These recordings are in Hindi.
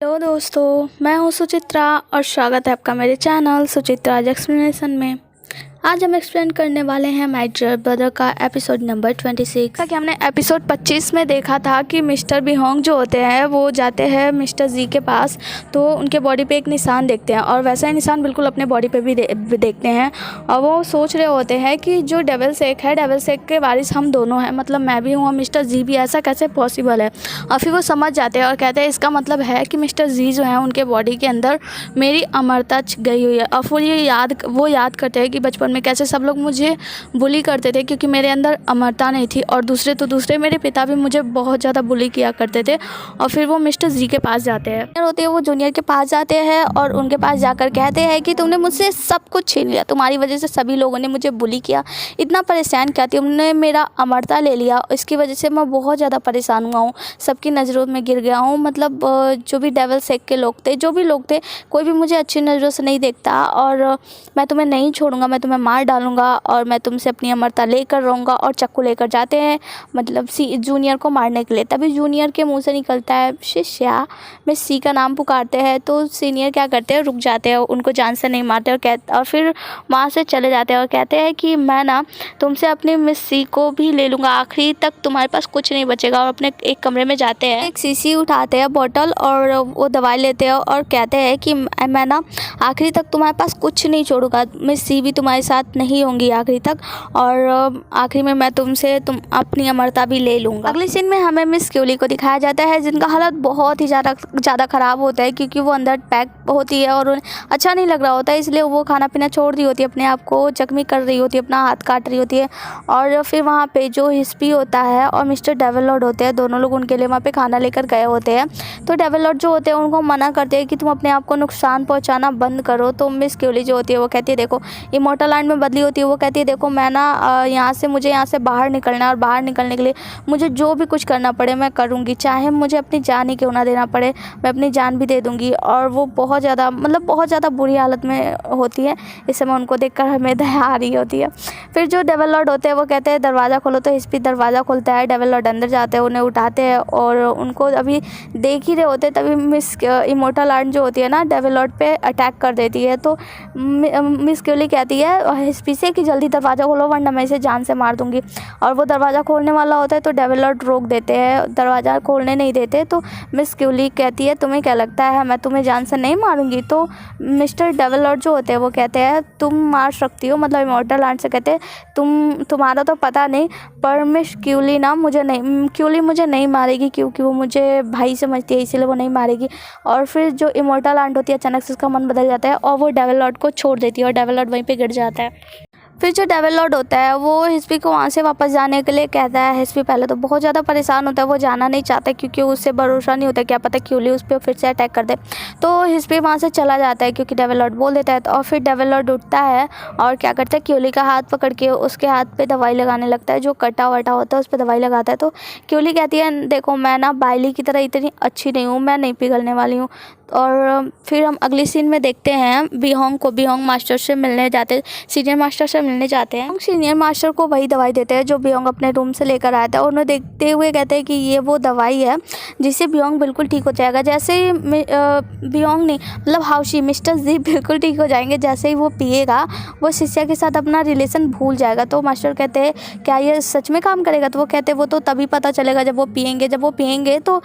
हेलो दोस्तों, मैं हूँ सुचित्रा और स्वागत है आपका मेरे चैनल सुचित्राज एक्सप्लेनेशन में। आज हम एक्सप्लेन करने वाले हैं माय डियर ब्रदर का एपिसोड नंबर 26। जैसा कि हमने एपिसोड 25 में देखा था कि मिस्टर बिहोंग जो होते हैं वो जाते हैं मिस्टर जी के पास, तो उनके बॉडी पे एक निशान देखते हैं और वैसा ही निशान बिल्कुल अपने बॉडी पे भी देखते हैं। और वो सोच रहे होते हैं कि जो डेविल शेक है, डेविल शेक के वारिस हम दोनों हैं, मतलब मैं भी हूँ और मिस्टर जी भी, ऐसा कैसे पॉसिबल है। और फिर वो समझ जाते हैं और कहते हैं इसका मतलब है कि मिस्टर जी जो है उनके बॉडी के अंदर मेरी अमरता गई हुई है। और फिर वो याद करते हैं कि बचपन में कैसे सब लोग मुझे बुली करते थे क्योंकि मेरे अंदर अमरता नहीं थी, और दूसरे मेरे पिता भी मुझे बहुत ज़्यादा बुली किया करते थे। और फिर वो मिस्टर जी के पास जाते हैं, वो जूनियर के पास जाते हैं और उनके पास जाकर कहते हैं कि तुमने मुझसे सब कुछ छीन लिया, तुम्हारी वजह से सभी लोगों ने मुझे बुली किया, इतना परेशान किया, तुमने मेरा अमरता ले लिया, इसकी वजह से मैं बहुत ज़्यादा परेशान हुआ हूँ, सबकी नज़रों में गिर गया हूँ। मतलब जो भी डेविल शेक के लोग थे, जो भी लोग थे, कोई भी मुझे अच्छी नज़रों से नहीं देखता और मैं तुम्हें नहीं छोड़ूंगा, मैं तुम्हें मार डालूंगा और मैं तुमसे अपनी अमरता लेकर रहूँगा। और चाकू लेकर जाते हैं मतलब जूनियर को मारने के लिए। तभी जूनियर के मुंह से निकलता है शिष्या, मैं सी का नाम पुकारते हैं। तो सीनियर क्या करते हैं, रुक जाते हैं, उनको जान से नहीं मारते और फिर वहाँ से चले जाते हैं और कहते हैं कि मैं ना तुमसे अपनी मिस सी को भी ले लूँगा, आखिरी तक तुम्हारे पास कुछ नहीं बचेगा। और अपने एक कमरे में जाते हैं, एक शीशी उठाते हैं, बोतल, और वो दवाई लेते हैं और कहते हैं कि मैं ना आखिरी तक तुम्हारे पास कुछ नहीं छोड़ूंगा, मिस सी भी तुम्हारे साथ नहीं होंगी आखिरी तक, और आखिरी में मैं तुमसे अपनी अमरता भी ले लूँगा। अगले सीन में हमें मिस क्यूली को दिखाया जाता है जिनका हालत बहुत ही ज़्यादा ख़राब होता है क्योंकि वो अंदर पैक होती है और उन्हें अच्छा नहीं लग रहा होता है, इसलिए वो खाना पीना छोड़ रही होती है, अपने आप को जख्मी कर रही होती है, अपना हाथ काट रही होती है। और फिर वहाँ पे जो हिस्पी होता है और मिस्टर डेविल लॉर्ड होते हैं, दोनों लोग उनके लिए वहाँ पे खाना लेकर गए होते हैं। तो डेविल लॉर्ड जो होते हैं उनको मना करते हैं कि तुम अपने आप को नुकसान पहुँचाना बंद करो। तो मिस क्यूली जो होती है वो कहती है देखो, इमॉर्टल लैंड में बदली होती है, वो कहती है देखो मैं ना मुझे यहाँ से बाहर निकलना है और बाहर निकलने के लिए मुझे जो भी कुछ करना पड़े मैं करूँगी, चाहे मुझे अपनी जान ही क्यों ना देना पड़े, मैं अपनी जान भी दे दूँगी। और वो बहुत ज़्यादा बुरी हालत में होती है। इस समय उनको देखकर हमें दया आ रही होती है। फिर जो डेविल लॉर्ड होते हैं वो कहते हैं दरवाज़ा खोलो, तो हिस्पी दरवाज़ा खोलता है, डेविल लॉर्ड अंदर जाते हैं, उन्हें उठाते हैं और उनको अभी देख ही रहे होते हैं तभी मिस इमॉर्टल लैंड जो होती है ना डेविल लॉर्ड पे अटैक कर देती है। तो मिस क्यूली कहती है हिस्पी से कि जल्दी दरवाज़ा खोलो वरना मैं इसे जान से मार दूंगी। और वो दरवाज़ा खोलने वाला होता है तो डेविल लॉर्ड रोक देते हैं, दरवाज़ा खोलने नहीं देते। तो मिस क्यूली कहती है तुम्हें क्या लगता है मैं तुम्हें जान से नहीं मारूंगी। तो मिस्टर डेविल लॉर्ड जो होते हैं वो कहते हैं तुम मार सकती हो, मतलब इमॉर्टल लैंड से कहते हैं तुम्हारा तो पता नहीं, पर मिस क्यूली मुझे नहीं मारेगी क्योंकि वो मुझे भाई समझती है, इसीलिए वो नहीं मारेगी। और फिर जो इमॉर्टल लैंड होती है अचानक से उसका मन बदल जाता है और वो डेविल लॉर्ड को छोड़ देती है और डेविल लॉर्ड वहीं पे गिर जाता है। फिर जो डेविल लॉर्ड होता है वो हिस्पी को वहाँ से वापस जाने के लिए कहता है। हिस्पी पहले तो बहुत ज़्यादा परेशान होता है, वो जाना नहीं चाहता क्योंकि उससे भरोसा नहीं होता, क्या पता क्यूली उस पर फिर से अटैक कर दे। तो हिस्पी वहाँ से चला जाता है क्योंकि डेविल लॉर्ड बोल देता है। और फिर डेविल लॉर्ड उठता है और क्या करता है, क्यूली का हाथ पकड़ के उसके हाथ पे दवाई लगाने लगता है, जो कटा वटा होता है उस पर दवाई लगाता है। तो क्यूली कहती है देखो मैं ना बाइली की तरह इतनी अच्छी नहीं हूँ, मैं नहीं पिघलने वाली हूँ। और फिर हम अगली सीन में देखते हैं बिहोंग मास्टर से मिलने जाते, सीनियर मास्टर से मिलने जाते हैं। सीनियर मास्टर को वही दवाई देते हैं जो बिहोंग अपने रूम से लेकर आया था और उन्हें देखते हुए कहते हैं कि ये वो दवाई है जिससे बिहोंग बिल्कुल ठीक हो जाएगा। जैसे ही बिहोंग नहीं मतलब हाउशी मिस्टर जी बिल्कुल ठीक हो जाएंगे, जैसे ही वो पिएगा वो शिष्या के साथ अपना रिलेशन भूल जाएगा। तो मास्टर कहते हैं क्या ये सच में काम करेगा। तो वो कहते हैं वो तो तभी पता चलेगा जब वो पिएंगे तो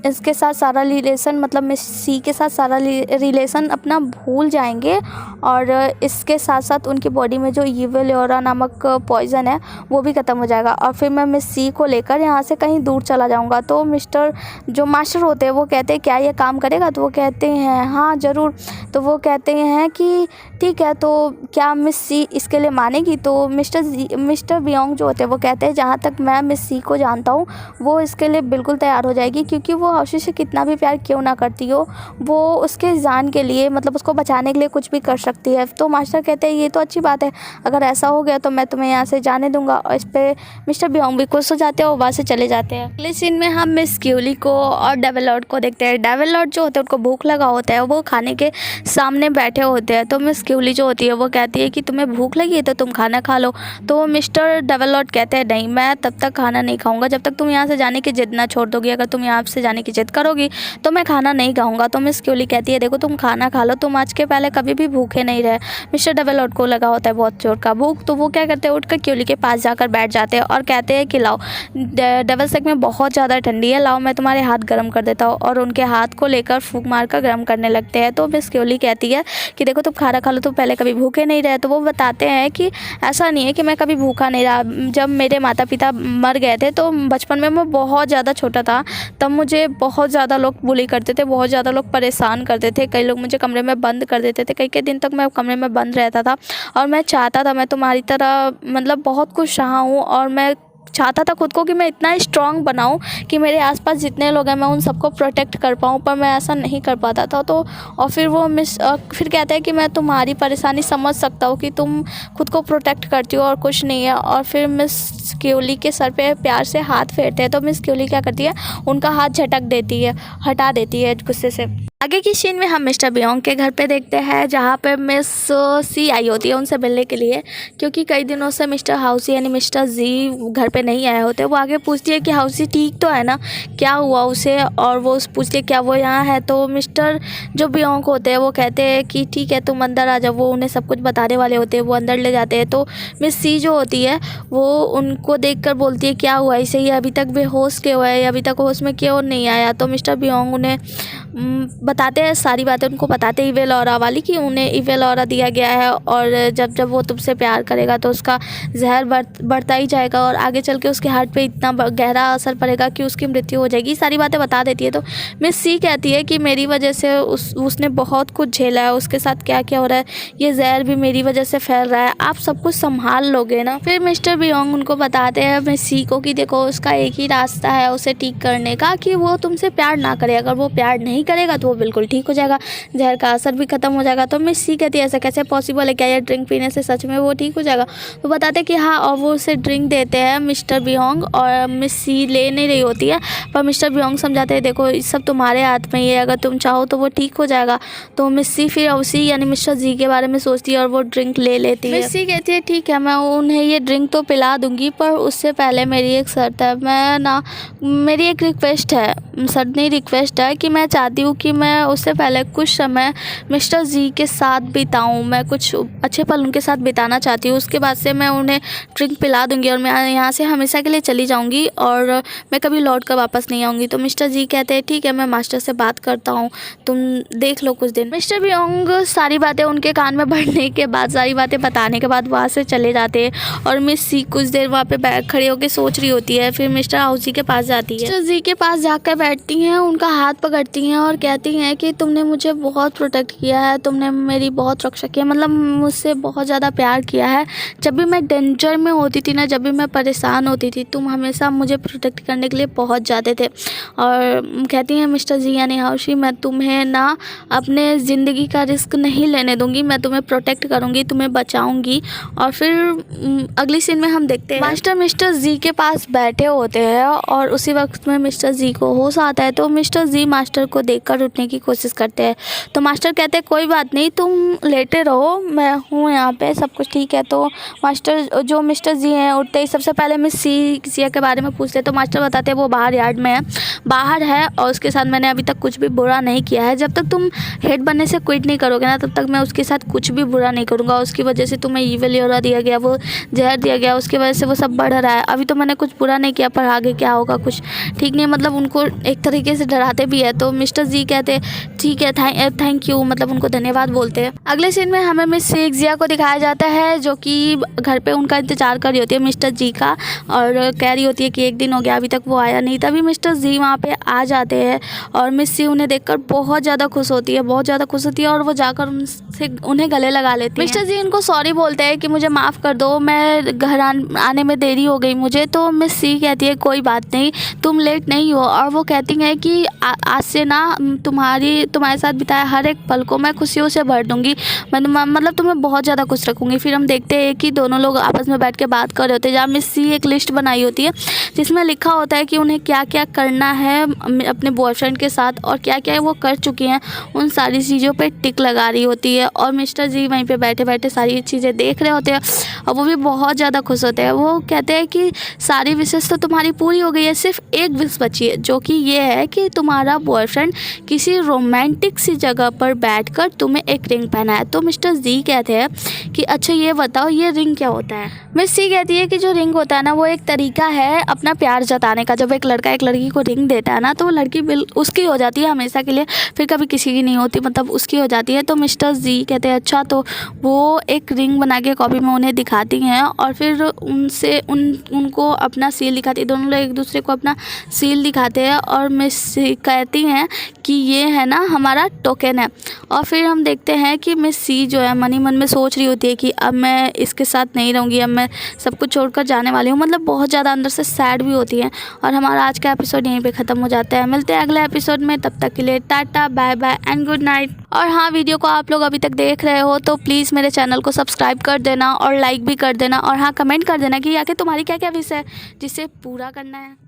इसके साथ सारा रिलेशन, मतलब मिस के साथ सारा रिलेशन अपना भूल जाएंगे और इसके साथ साथ उनकी बॉडी में जो ईविल नामक पॉइजन है वो भी ख़त्म हो जाएगा। और फिर मैं मिस सी को लेकर यहाँ से कहीं दूर चला जाऊँगा। तो मिस्टर जो मास्टर होते हैं वो कहते हैं क्या ये काम करेगा। तो वो कहते हैं हाँ ज़रूर। तो वो कहते हैं कि ठीक है, तो क्या मिस सी इसके लिए मानेगी। तो मिस्टर बियोंग जो होते हैं वो कहते हैं जहाँ तक मैं मिस सी को जानता हूँ वो इसके लिए बिल्कुल तैयार हो जाएगी, क्योंकि वो हाउशी से कितना भी प्यार क्यों ना करती हो वो उसके जान के लिए, मतलब उसको बचाने के लिए कुछ भी कर सकती है। तो मास्टर कहते हैं ये तो अच्छी बात है, अगर ऐसा हो गया तो मैं तुम्हें यहाँ से जाने दूंगा। और इस पर मिस्टर बियोंग भी खुश हो जाते हैं और वहाँ से चले जाते हैं। अगले सीन में हम मिस क्यूली को और डेविल लॉर्ड को देखते हैं। डेविल लॉर्ड जो होते हैं उनको भूख लगा होता है, वो खाने के सामने बैठे होते हैं। तो मिस क्यूली जो होती है वो कहती है कि तुम्हें भूख लगी है तो तुम खाना खा लो। तो मिस्टर डेविल लॉर्ड कहते हैं नहीं, मैं तब तक खाना नहीं खाऊंगा जब तक तुम यहाँ से जाने की जिद ना छोड़ दोगी। अगर तुम यहाँ से जाने की जिद करोगी तो मैं खाना नहीं खाऊंगा। तो मिस क्यूली कहती है देखो तुम खाना खा लो, तुम आज के पहले कभी भी भूखे नहीं रहे। मिस्टर डेविल लॉर्ड को लगा होता है बहुत जोर का भूख, तो वो क्या करते हैं उठकर क्यूली के पास जाकर बैठ जाते हैं और कहते हैं कि लाओ, डेविल्स एग में बहुत ज़्यादा ठंडी है, लाओ मैं तुम्हारे हाथ गर्म कर देता हूँ। और उनके हाथ को लेकर फूंक मारकर गर्म करने लगते हैं। तो मिस क्यूली कहती है कि देखो तुम खाना खा लो, तुम पहले कभी भूखे नहीं रहे। तो वो बताते हैं कि ऐसा नहीं है कि मैं कभी भूखा नहीं रहा। जब मेरे माता पिता मर गए थे तो बचपन में मैं बहुत ज़्यादा छोटा था, तब मुझे बहुत ज़्यादा लोग बुली करते थे, बहुत ज़्यादा लोग परेशान करते थे। कई लोग मुझे कमरे में बंद कर देते थे, कई कई दिन तक मैं कमरे में बंद रहता था। और मैं चाहता था मैं तुम्हारी तरह मतलब बहुत कुछ रहा हूँ, और मैं चाहता था खुद को कि मैं इतना स्ट्रांग बनाऊं कि मेरे आसपास जितने लोग हैं मैं उन सबको प्रोटेक्ट कर पाऊं, पर मैं ऐसा नहीं कर पाता था। तो और फिर वो फिर कहते हैं कि मैं तुम्हारी परेशानी समझ सकता हूं कि तुम खुद को प्रोटेक्ट करती हो और कुछ नहीं है। और फिर मिस क्यूली के सर पे प्यार से हाथ फेरते हैं। तो मिस क्यूली क्या करती है, उनका हाथ झटक देती है, हटा देती है गुस्से से। आगे की सीन में हम मिस्टर बियोंग के घर पे देखते हैं, जहाँ पे मिस सी आई होती है उनसे मिलने के लिए, क्योंकि कई दिनों से मिस्टर हाउसी यानी मिस्टर जी घर पे नहीं आए होते। वो आगे पूछती है कि हाउसी ठीक तो है ना, क्या हुआ उसे, और वो पूछती है क्या वो यहाँ है। तो मिस्टर जो बियोंग होते हैं वो कहते हैं कि ठीक है तुम अंदर आ जाओ। वो उन्हें सब कुछ बताने वाले होते हैं, वो अंदर ले जाते हैं। तो मिस सी जो होती है वो उनको देख कर बोलती है क्या हुआ इसे, ये अभी तक बेहोश क्यों है, अभी तक होश में क्यों नहीं आया। तो मिस्टर बियोंग उन्हें बताते हैं सारी बातें, उनको बताते हैं इवेल ऑरा वाली कि उन्हें इवेल ऑरा दिया गया है, और जब जब वो तुमसे प्यार करेगा तो उसका जहर बढ़ता ही जाएगा, और आगे चल के उसके हार्ट पे इतना गहरा असर पड़ेगा कि उसकी मृत्यु हो जाएगी। सारी बातें बता देती है। तो मिस सी कहती है कि मेरी वजह से उसने बहुत कुछ झेला है, उसके साथ क्या क्या हो रहा है, ये जहर भी मेरी वजह से फैल रहा है, आप सब कुछ संभाल लोगे ना। फिर मिस्टर बियोंग उनको बताते हैं मिस सी को कि देखो उसका एक ही रास्ता है उसे ठीक करने का, कि वो तुमसे प्यार ना करे। अगर वो प्यार नहीं करेगा तो वो बिल्कुल ठीक हो जाएगा, जहर का असर भी खत्म हो जाएगा। तो मिस सी कहती है ऐसा कैसे पॉसिबल है, क्या ये ड्रिंक पीने से सच में वो ठीक हो जाएगा। तो बताते हैं कि हाँ, और वो उसे ड्रिंक देते हैं मिस्टर बियोंग, और मिस सी ले नहीं रही होती है, पर मिस्टर बियोंग समझाते हैं देखो ये सब तुम्हारे हाथ में ही है, अगर तुम चाहो तो वो ठीक हो जाएगा। तो मिस सी फिर उसी यानी मिस्टर जी के बारे में सोचती है और वो ड्रिंक ले लेती है। मिस सी कहती है ठीक है मैं उन्हें ये ड्रिंक तो पिला दूंगी, पर उससे पहले मेरी एक शर्त है, मेरी एक रिक्वेस्ट है, सडनी रिक्वेस्ट है कि मैं चाहती हूँ कि मैं उससे पहले कुछ समय मिस्टर जी के साथ बिताऊँ, मैं कुछ अच्छे पल उनके साथ बिताना चाहती हूँ। उसके बाद से मैं उन्हें ड्रिंक पिला दूंगी और मैं यहाँ से हमेशा के लिए चली जाऊँगी और मैं कभी लौट कर वापस नहीं आऊँगी। तो मिस्टर जी कहते हैं ठीक है मैं मास्टर से बात करता हूँ, तुम देख लो कुछ दिन। मिस्टर बियोंग सारी बातें उनके कान में बढ़ने के बाद, सारी बातें बताने के बाद वहाँ से चले जाते हैं, और मिस सी कुछ देर वहाँ पे खड़े होकर सोच रही होती है। फिर मिस्टर हाउसी के पास जाती है, मिस्टर जी के पास जाकर बैठती हैं, उनका हाथ पकड़ती हैं और कहती हैं कि तुमने मुझे बहुत प्रोटेक्ट किया है, तुमने मेरी बहुत रक्षा की है, मतलब मुझसे बहुत ज़्यादा प्यार किया है। जब भी मैं डेंजर में होती थी ना, जब भी मैं परेशान होती थी, तुम हमेशा मुझे प्रोटेक्ट करने के लिए पहुंच जाते थे। और कहती हैं मिस्टर जी यानी हाउसी, मैं तुम्हें ना अपने ज़िंदगी का रिस्क नहीं लेने दूंगी, मैं तुम्हें प्रोटेक्ट करूंगी, तुम्हें बचाऊंगी। और फिर अगली सीन में हम देखते हैं मास्टर मिस्टर जी के पास बैठे होते हैं, और उसी वक्त में मिस्टर जी को होश आता है। तो मिस्टर जी मास्टर को देखकर उठने की कोशिश करते हैं। तो मास्टर कहते हैं कोई बात नहीं, तुम लेटे रहो, मैं हूँ यहाँ पे, सब कुछ ठीक है। तो मास्टर जो मिस्टर जी हैं उठते ही सबसे पहले मिस सी के बारे में पूछते हैं। तो मास्टर बताते हैं वो बाहर यार्ड में है, बाहर है, और उसके साथ मैंने अभी तक कुछ भी बुरा नहीं किया है। जब तक तुम हेड बनने से क्विट नहीं करोगे ना, तब तक मैं उसके साथ कुछ भी बुरा नहीं करूँगा। उसकी वजह से तुम्हें इविल ऑरा दिया गया, वो जहर दिया गया, उसकी वजह से वो सब बढ़ रहा है। अभी तो मैंने कुछ बुरा नहीं किया, पर आगे क्या होगा कुछ ठीक नहीं, मतलब उनको एक तरीके से डराते भी है। तो मिस्टर जी कहते ठीक है थैंक यू, मतलब उनको धन्यवाद बोलते हैं। अगले सीन में हमें मिस सेक्सिया को दिखाया जाता है, जो कि घर पे उनका इंतजार कर रही होती है मिस्टर जी का, और कह रही होती है कि एक दिन हो गया अभी तक वो आया नहीं। तभी मिस्टर जी वहाँ पे आ जाते हैं, और मिस सी उन्हें देखकर बहुत ज़्यादा खुश होती है, बहुत ज़्यादा खुश होती है, और वो जाकर से उन्हें गले लगा लेती हैं। मिस्टर जी इनको सॉरी बोलते हैं कि मुझे माफ़ कर दो, मैं घर आने में देरी हो गई मुझे। तो मिस सी कहती है कोई बात नहीं, तुम लेट नहीं हो। और वो कहती हैं कि आज से ना तुम्हारे साथ बिताया हर एक पल को मैं खुशियों से भर दूँगी, मैं मतलब तुम्हें बहुत ज़्यादा खुश रखूँगी। फिर हम देखते हैं कि दोनों लोग आपस में बैठ के बात कर रहे होते हैं, जहाँ मिस सी एक लिस्ट बनाई होती है जिसमें लिखा होता है कि उन्हें क्या क्या करना है अपने बॉयफ्रेंड के साथ और क्या क्या वो कर चुकी हैं, उन सारी चीज़ों पे टिक लगा रही होती है। और मिस्टर जी वहीं पे बैठे बैठे सारी चीज़ें देख रहे होते हैं और वो भी बहुत ज़्यादा खुश होते हैं। वो कहते हैं कि सारी विशेष तो तुम्हारी पूरी हो गई है, सिर्फ एक विश बची है, जो कि ये है कि तुम्हारा बॉयफ्रेंड किसी रोमांटिक सी जगह पर बैठकर तुम्हें एक रिंग पहना है। तो मिस्टर जी कहते हैं कि अच्छा ये बताओ ये रिंग क्या होता है। मिस सी कहती है कि जो रिंग होता है ना वो एक तरीका है अपना प्यार जताने का। जब एक लड़का एक लड़की को रिंग देता है ना तो वो लड़की उसकी हो जाती है हमेशा के लिए, फिर कभी किसी की नहीं होती, मतलब उसकी हो जाती है। तो मिस्टर जी कहते हैं अच्छा, तो वो एक रिंग बना के कॉपी में उन्हें दिखाती हैं और फिर उनको अपना सील दिखाती है। दोनों लोग एक दूसरे को अपना सील दिखाते हैं और मिस सी कहती हैं कि ये है ना हमारा टोकन है। और फिर हम देखते हैं कि मिस सी जो है मन ही मन में सोच रही होती है कि अब मैं इसके साथ नहीं रहूँगी, अब मैं सब कुछ छोड़कर जाने वाली हूँ, मतलब बहुत ज़्यादा अंदर से सैड भी होती है। और हमारा आज का एपिसोड यहीं पे ख़त्म हो जाता है। मिलते हैं अगले एपिसोड में, तब तक के लिए tata bye bye and good night. और हाँ, वीडियो को आप लोग अभी तक देख रहे हो तो प्लीज़ मेरे चैनल को सब्सक्राइब कर देना और लाइक भी कर देना। और हाँ, कमेंट कर देना कि आखिर तुम्हारी क्या क्या विश है जिसे पूरा करना है।